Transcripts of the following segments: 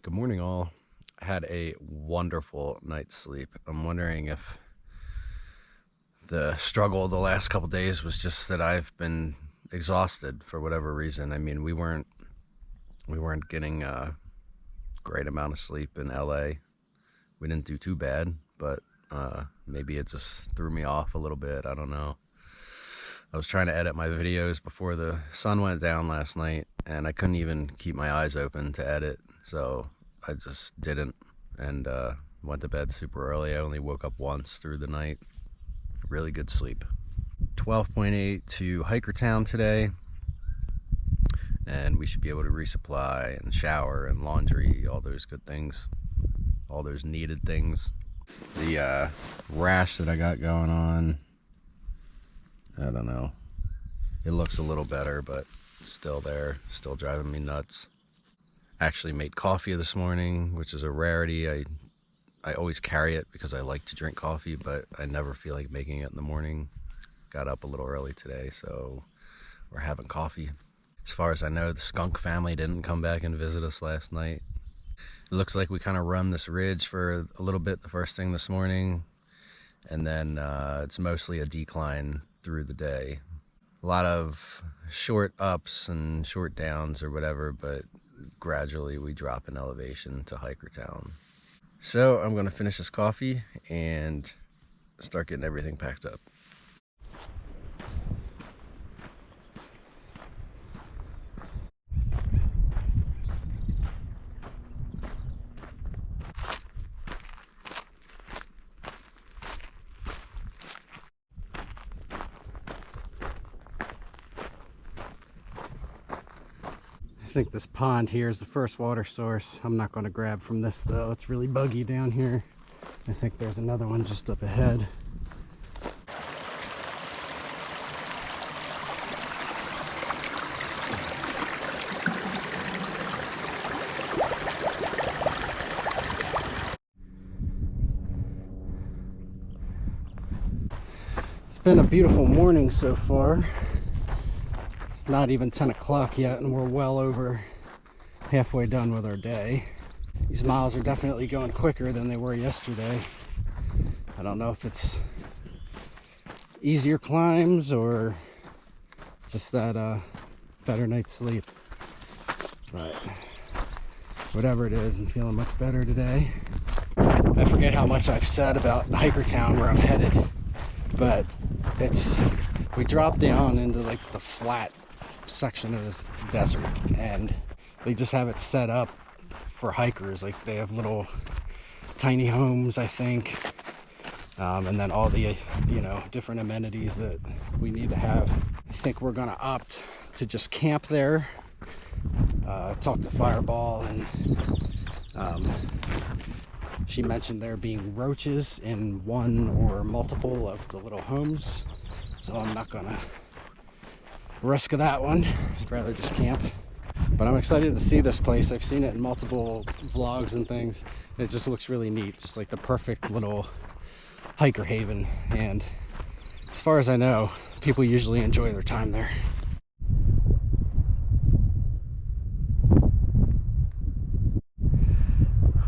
Good morning, all. I had a wonderful night's sleep. I'm wondering if the struggle the last couple days was just that I've been exhausted for whatever reason. I mean, we weren't getting a great amount of sleep in LA. We didn't do too bad, but maybe it just threw me off a little bit. I don't know. I was trying to edit my videos before the sun went down last night, and I couldn't even keep my eyes open to edit, so I just didn't, and went to bed super early. I only woke up once through the night. Really good sleep. 12.8 to Hikertown today, and we should be able to resupply and shower and laundry, all those good things, all those needed things. The rash that I got going on, I don't know. It looks a little better, but it's still there, still driving me nuts. Actually made coffee this morning, which is a rarity. I always carry it because I like to drink coffee, but I never feel like making it in the morning. Got up a little early today, so we're having coffee. As far as I know, the skunk family didn't come back and visit us last night. It looks like we kind of run this ridge for a little bit the first thing this morning, and then it's mostly a decline through the day. A lot of short ups and short downs or whatever, but gradually we drop in elevation to Hikertown. So I'm going to finish this coffee and start getting everything packed up. I think this pond here is the first water source. I'm not going to grab from this though. It's really buggy down here. I think there's another one just up ahead. It's been a beautiful morning so far. It's not even 10 o'clock yet, and we're well over halfway done with our day. These miles are definitely going quicker than they were yesterday. I don't know if it's easier climbs or just that better night's sleep, but whatever it is, I'm feeling much better today. I forget how much I've said about Hikertown, where I'm headed, but we drop down into like the flat section of this desert, and they just have it set up for hikers. Like they have little tiny homes, I think, and then all the different amenities that we need to have. I think we're gonna opt to just camp there, talk to Fireball, and she mentioned there being roaches in one or multiple of the little homes, so I'm not gonna risk that one. I'd rather just camp. But I'm excited to see this place. I've seen it in multiple vlogs and things. It just looks really neat, just like the perfect little hiker haven. And as far as I know, people usually enjoy their time there.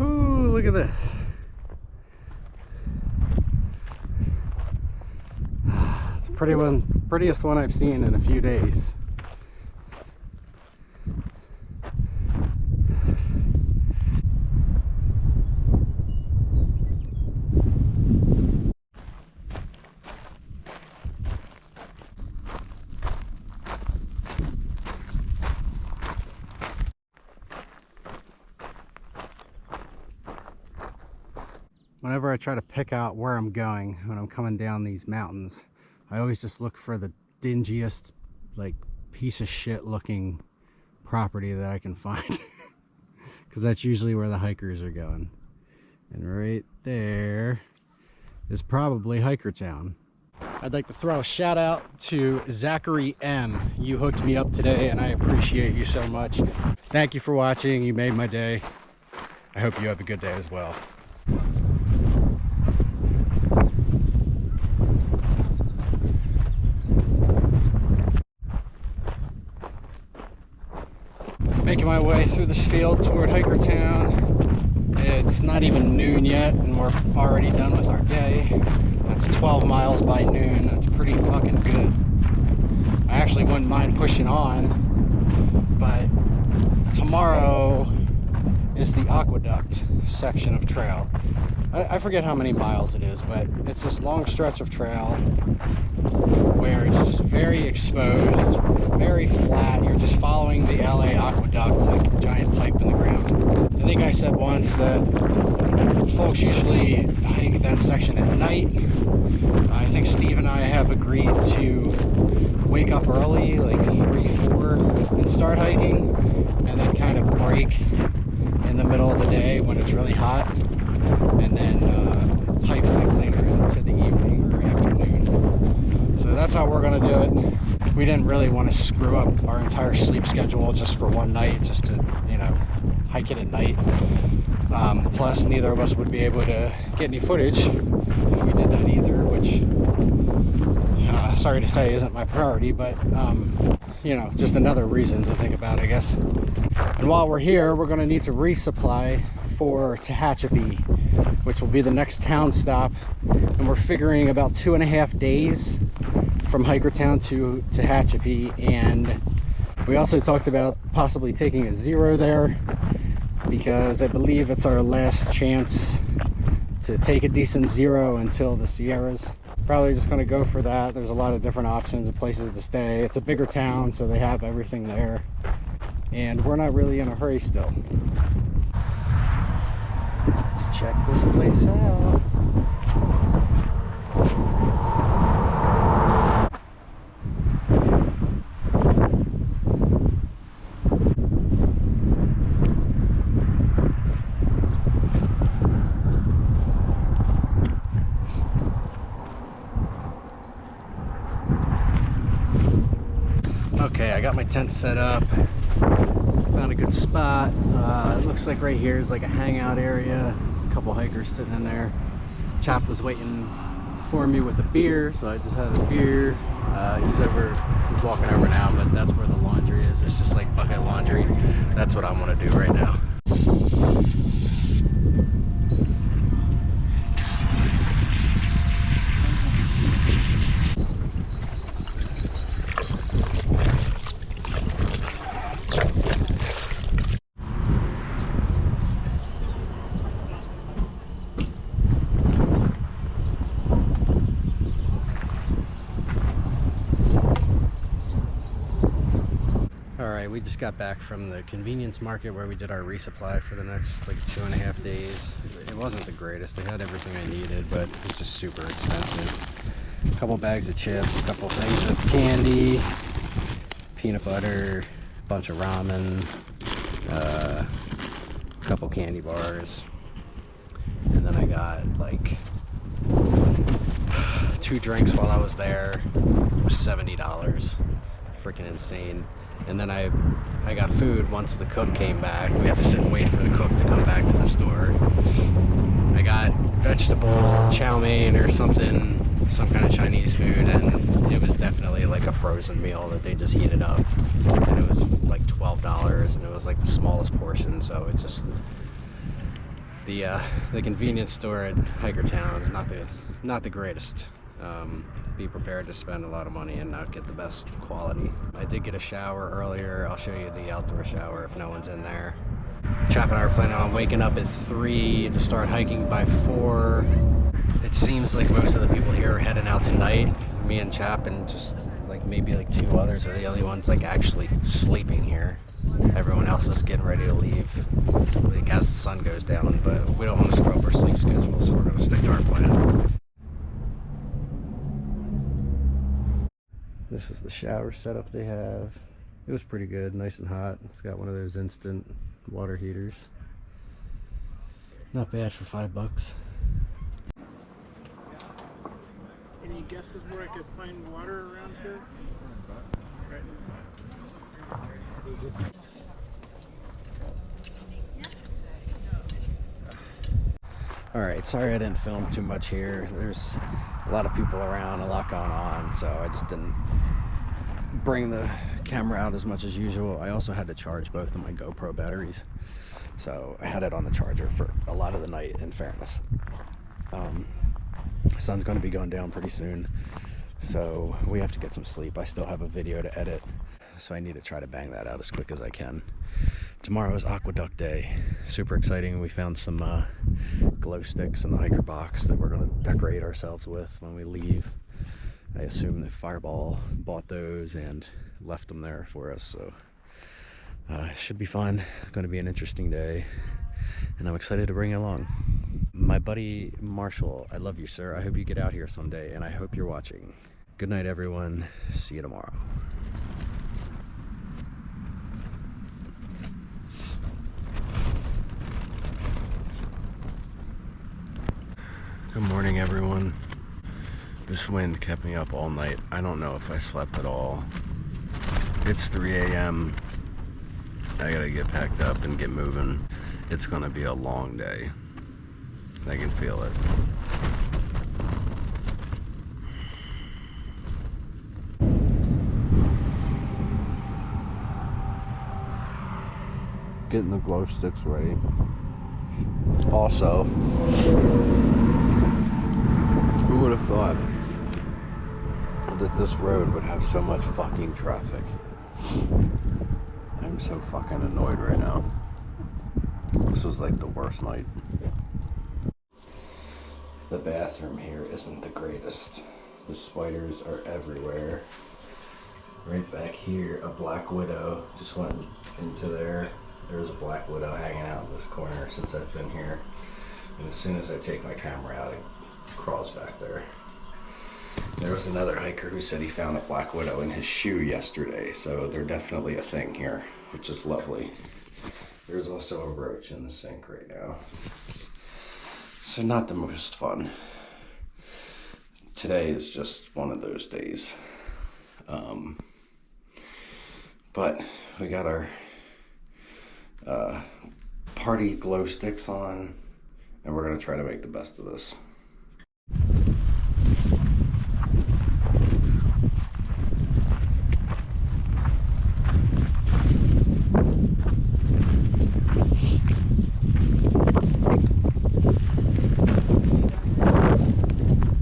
Ooh, look at this. It's the prettiest one I've seen in a few days. Whenever I try to pick out where I'm going when I'm coming down these mountains, I always just look for the dingiest, like, piece of shit looking property that I can find, because that's usually where the hikers are going. And right there is probably Hikertown. I'd like to throw a shout out to Zachary M. You hooked me up today, and I appreciate you so much. Thank you for watching. You made my day. I hope you have a good day as well. Making my way through this field toward Hiker Town. It's not even noon yet, and we're already done with our day. That's 12 miles by noon. That's pretty fucking good. I actually wouldn't mind pushing on, but tomorrow is the Aqueduct section of trail. I forget how many miles it is, but it's this long stretch of trail where it's just very exposed, very flat. You're just following the LA Aqueduct like a giant pipe in the ground. I think I said once that folks usually hike that section at night. I think Steve and I have agreed to wake up early, like 3, 4, and start hiking, and then kind of break in the middle of the day when it's really hot, and then hike like later into the evening or afternoon. So that's how we're gonna do it. We didn't really want to screw up our entire sleep schedule just for one night, just to, you know, hike it at night. Plus, neither of us would be able to get any footage if we did that either, which, sorry to say, isn't my priority, but, you know, just another reason to think about, I guess. And while we're here, we're going to need to resupply for Tehachapi, which will be the next town stop. And we're figuring about 2.5 days from Hikertown to Tehachapi. And we also talked about possibly taking a zero there, because I believe it's our last chance to take a decent zero until the Sierras. Probably just going to go for that. There's a lot of different options of places to stay. It's a bigger town, so they have everything there. And we're not really in a hurry still. Let's check this place out. Okay, I got my tent set up. Found a good spot. It looks like right here is like a hangout area. There's a couple hikers sitting in there. Chap was waiting for me with a beer, so I just had a beer. He's walking over now, but that's where the laundry is. It's just like bucket laundry. That's what I want to do right now. Alright, we just got back from the convenience market where we did our resupply for the next like 2.5 days. It wasn't the greatest. They had everything I needed, but it was just super expensive. A couple bags of chips, a couple things of candy, peanut butter, a bunch of ramen, a couple candy bars, and then I got like 2 drinks while I was there. It was $70. Freaking insane. And then I got food once the cook came back. We had to sit and wait for the cook to come back to the store. I got vegetable chow mein or something, some kind of Chinese food, and it was definitely like a frozen meal that they just heated up. And it was like $12, and it was like the smallest portion, so it just... The convenience store at Hikertown is not the greatest. Be prepared to spend a lot of money and not get the best quality. I did get a shower earlier. I'll show you the outdoor shower if no one's in there. Chap and I are planning on waking up at 3 to start hiking by 4. It seems like most of the people here are heading out tonight. Me and Chap and just like maybe like 2 others are the only ones like actually sleeping here. Everyone else is getting ready to leave like as the sun goes down, but we don't want to screw up our sleep schedule, so we're going to stick to our plan. This is the shower setup they have. It was pretty good, nice and hot. It's got one of those instant water heaters. Not bad for $5. Any guesses where I could find water around here? Alright, sorry I didn't film too much here. There's a lot of people around, a lot going on, so I just didn't bring the camera out as much as usual. I also had to charge both of my GoPro batteries, so I had it on the charger for a lot of the night, in fairness. Sun's going to be going down pretty soon, so we have to get some sleep. I still have a video to edit, so I need to try to bang that out as quick as I can. Tomorrow is Aqueduct Day. Super exciting. We found some glow sticks in the hiker box that we're going to decorate ourselves with when we leave. I assume that Fireball bought those and left them there for us, so should be fun. It's going to be an interesting day, and I'm excited to bring you along. My buddy Marshall, I love you, sir. I hope you get out here someday, and I hope you're watching. Good night, everyone. See you tomorrow. Good morning, everyone. This wind kept me up all night. I don't know if I slept at all. It's 3 a.m. I gotta get packed up and get moving. It's gonna be a long day. I can feel it. Getting the glow sticks ready. Also, who would have thought that this road would have so much fucking traffic? I'm so fucking annoyed right now. This was like the worst night. The bathroom here isn't the greatest. The spiders are everywhere. Right back here, a black widow just went into there. There's a black widow hanging out in this corner since I've been here. And as soon as I take my camera out, it crawls back there. There was another hiker who said he found a black widow in his shoe yesterday, so they're definitely a thing here, which is lovely. There's also a roach in the sink right now. So not the most fun. Today is just one of those days. But we got our party glow sticks on, and we're gonna try to make the best of this.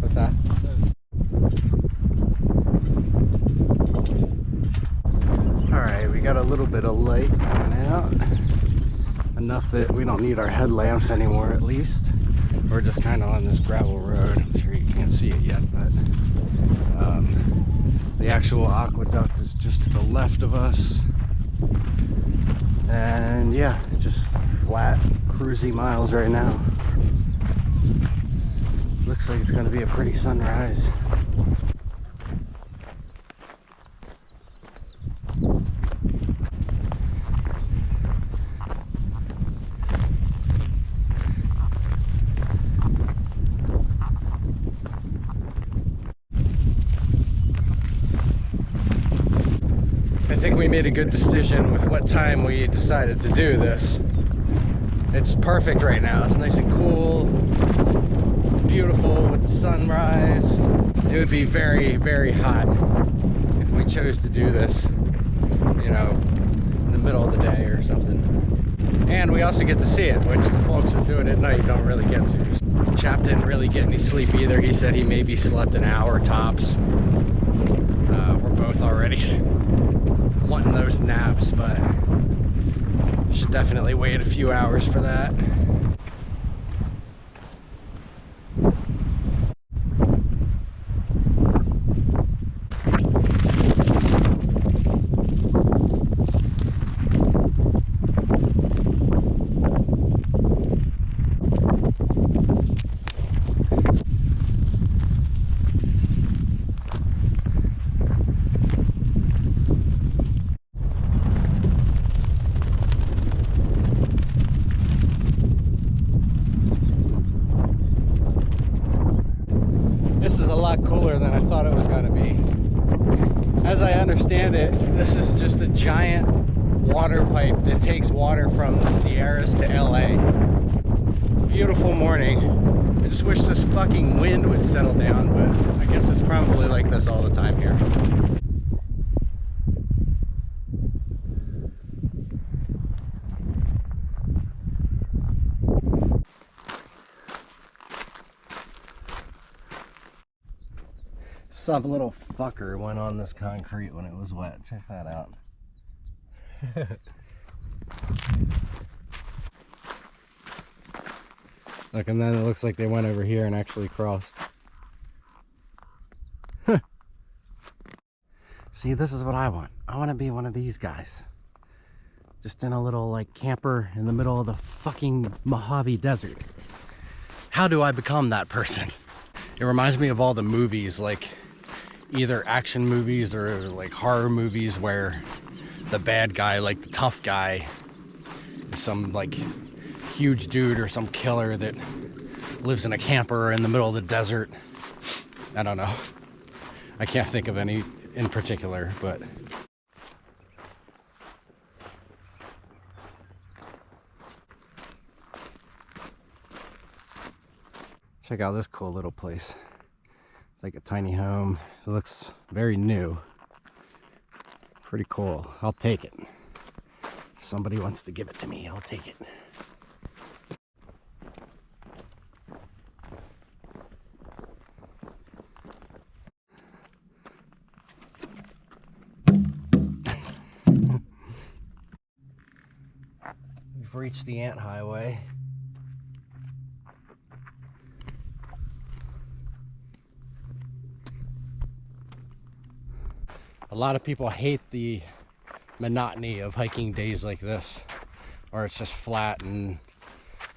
What's that? Alright, we got a little bit of light coming out. Enough that we don't need our headlamps anymore, at least. We're just kind of on this gravel road. I'm sure you can't see it yet, but the actual aqueduct is just to the left of us. And yeah, just flat, cruisy miles right now. Looks like it's going to be a pretty sunrise. I think we made a good decision with what time we decided to do this. It's perfect right now. It's nice and cool. It's beautiful with the sunrise. It would be very, very hot if we chose to do this, you know, in the middle of the day or something. And we also get to see it, which the folks that do it at night don't really get to. Chap didn't really get any sleep either. He said he maybe slept an hour tops. We're both already wanting those naps, but should definitely wait a few hours for that. This is a lot cooler than I thought it was going to be. As I understand it, this is just a giant water pipe that takes water from the Sierras to LA. Beautiful morning. I just wish this fucking wind would settle down, but I guess it's probably like this all the time here. Some little fucker went on this concrete when it was wet. Check that out. Look, and then it looks like they went over here and actually crossed. See, this is what I want. I want to be one of these guys. Just in a little like camper in the middle of the fucking Mojave Desert. How do I become that person? It reminds me of all the movies, like either action movies or like horror movies where the bad guy, like the tough guy, is some like huge dude or some killer that lives in a camper in the middle of the desert. I don't know. I can't think of any in particular, but check out this cool little place. It's like a tiny home. It looks very new. Pretty cool. I'll take it. If somebody wants to give it to me, I'll take it. We've reached the Ant Highway. A lot of people hate the monotony of hiking days like this, or it's just flat and,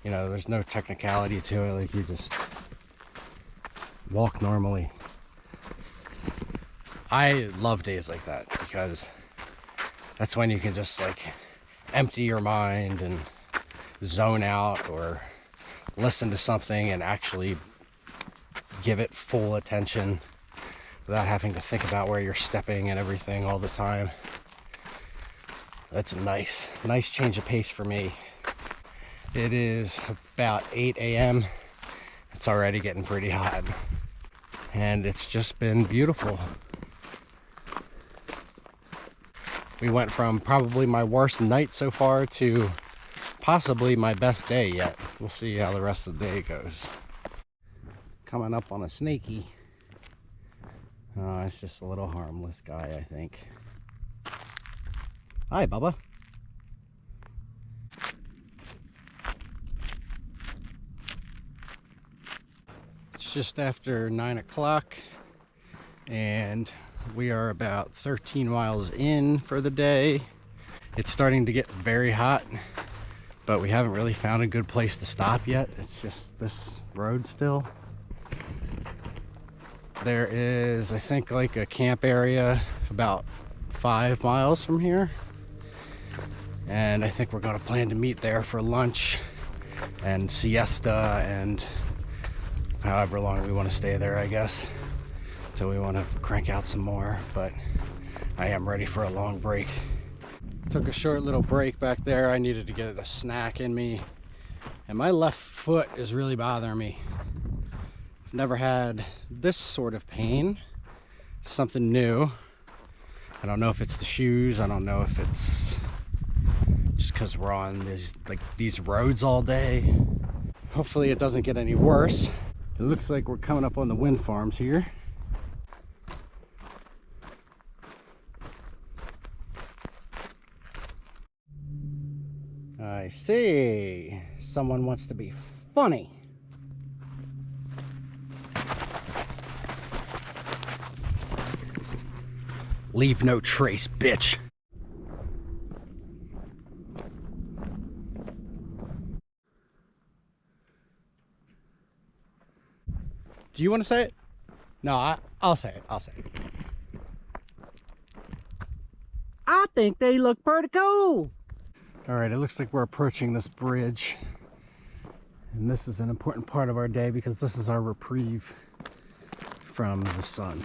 you know, there's no technicality to it. Like, you just walk normally. I love days like that because that's when you can just like empty your mind and zone out or listen to something and actually give it full attention without having to think about where you're stepping and everything all the time. That's a nice change of pace for me. It is about 8 a.m. It's already getting pretty hot, and it's just been beautiful. We went from probably my worst night so far to possibly my best day yet. We'll see how the rest of the day goes. Coming up on a snaky. It's just a little harmless guy, I think. Hi, Bubba. It's just after 9 o'clock, and we are about 13 miles in for the day. It's starting to get very hot, but we haven't really found a good place to stop yet. It's just this road still. There is, I think, like a camp area about 5 miles from here. And I think we're going to plan to meet there for lunch and siesta and however long we want to stay there, I guess, until we want to crank out some more. But I am ready for a long break. Took a short little break back there. I needed to get a snack in me. And my left foot is really bothering me. I've never had this sort of pain. Something new. I don't know if it's the shoes. I don't know if it's just because we're on these roads all day. Hopefully it doesn't get any worse. It looks like we're coming up on the wind farms here. I see. Someone wants to be funny. Leave no trace, bitch. Do you want to say it? No, I'll say it. I'll say it. I think they look pretty cool. All right, it looks like we're approaching this bridge. And this is an important part of our day because this is our reprieve from the sun.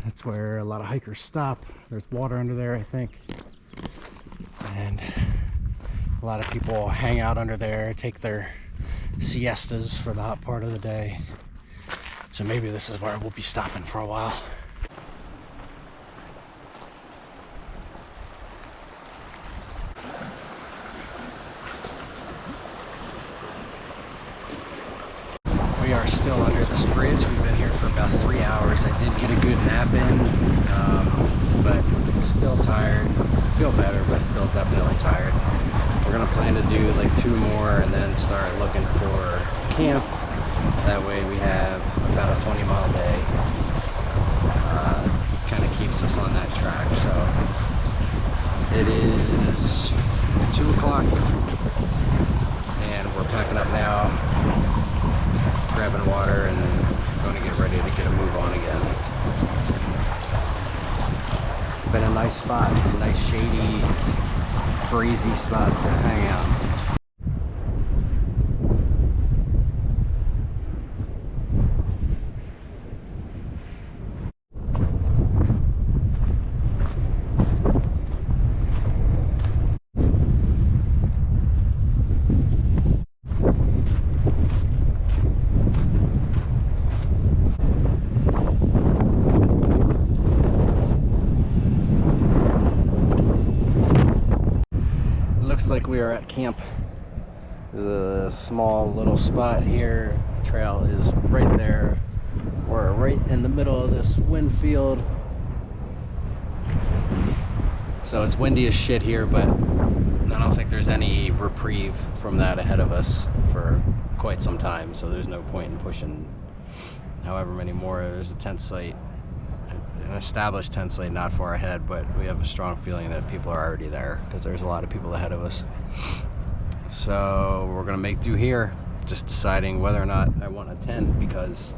That's where a lot of hikers stop. There's water under there, I think. And a lot of people hang out under there, take their siestas for the hot part of the day. So maybe this is where we'll be stopping for a while. We are still under this bridge. We've been here for about 3 hours. I did get a good nap in, but still tired. Feel better, but still definitely tired. We're gonna plan to do like 2 more and then start looking for camp. That way we have about a 20-mile day. Kind of keeps us on that track. So it is 2 o'clock and we're packing up now, grabbing water, and going to get ready to get a move on again. It's been a nice spot, a nice shady, breezy spot to hang out. Like we are at camp. There's a small little spot here. Trail is right there. We're right in the middle of this wind field. So it's windy as shit here, but I don't think there's any reprieve from that ahead of us for quite some time. So there's no point in pushing however many more. There's a tent site, an established tent site not far ahead, but we have a strong feeling that people are already there because there's a lot of people ahead of us. So we're gonna make do here, just deciding whether or not I want a tent, because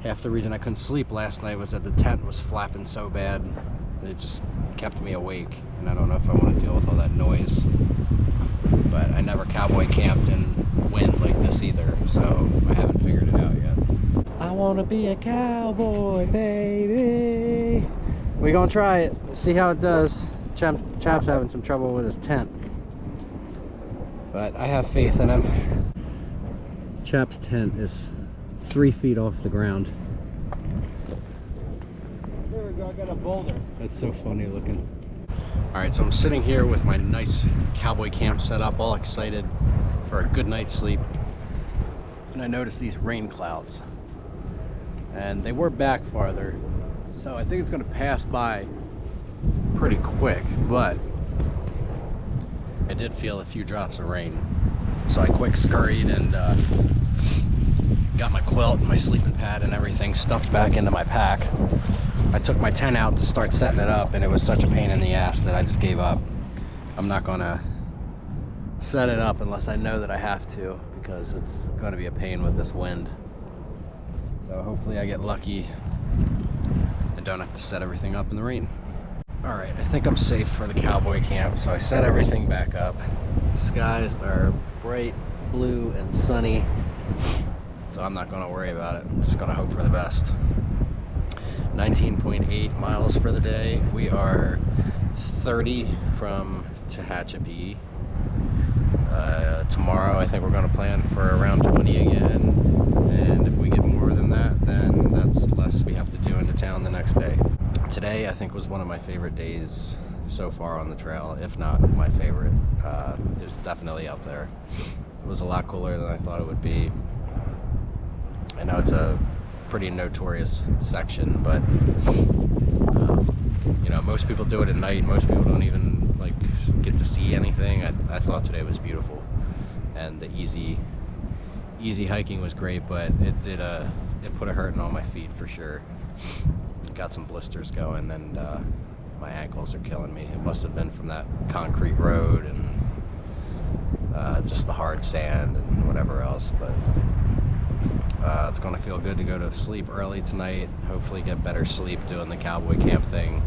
half the reason I couldn't sleep last night was that the tent was flapping so bad it just kept me awake, and I don't know if I want to deal with all that noise. But I never cowboy camped in wind like this either, so I haven't figured it out yet. I want to be a cowboy, baby. We're gonna try it, see how it does. Chap's having some trouble with his tent, but I have faith in him. Chap's tent is 3 feet off the ground. There we go, I got a boulder. That's so funny looking. All right, so I'm sitting here with my nice cowboy camp set up, all excited for a good night's sleep. And I noticed these rain clouds. And they were back farther, so I think it's gonna pass by pretty quick, but I did feel a few drops of rain. So I quick scurried and got my quilt and my sleeping pad and everything stuffed back into my pack. I took my tent out to start setting it up, and it was such a pain in the ass that I just gave up. I'm not gonna set it up unless I know that I have to, because it's gonna be a pain with this wind. So hopefully I get lucky and don't have to set everything up in the rain. All right, I think I'm safe for the cowboy camp, so I set everything back up. The skies are bright blue and sunny, so I'm not gonna worry about it. I'm just gonna hope for the best. 19.8 miles for the day. We are 30 from Tehachapi. Tomorrow I think we're gonna plan for around 20 again. And if we get more than that, then that's less we have to do into town the next day. Today I think was one of my favorite days so far on the trail, if not my favorite. It was definitely up there. It was a lot cooler than I thought it would be. I know it's a pretty notorious section, but you know, most people do it at night. Most people don't even like get to see anything. I thought today was beautiful, and the easy hiking was great, but it put a hurting on my feet for sure. Got some blisters going, and my ankles are killing me. It must have been from that concrete road and just the hard sand and whatever else, but it's going to feel good to go to sleep early tonight, hopefully get better sleep doing the cowboy camp thing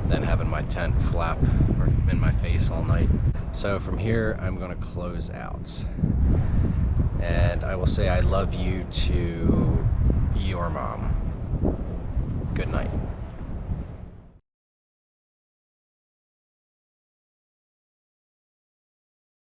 than having my tent flap in my face all night. So from here I'm going to close out, and I will say I love you to your mom. Good night.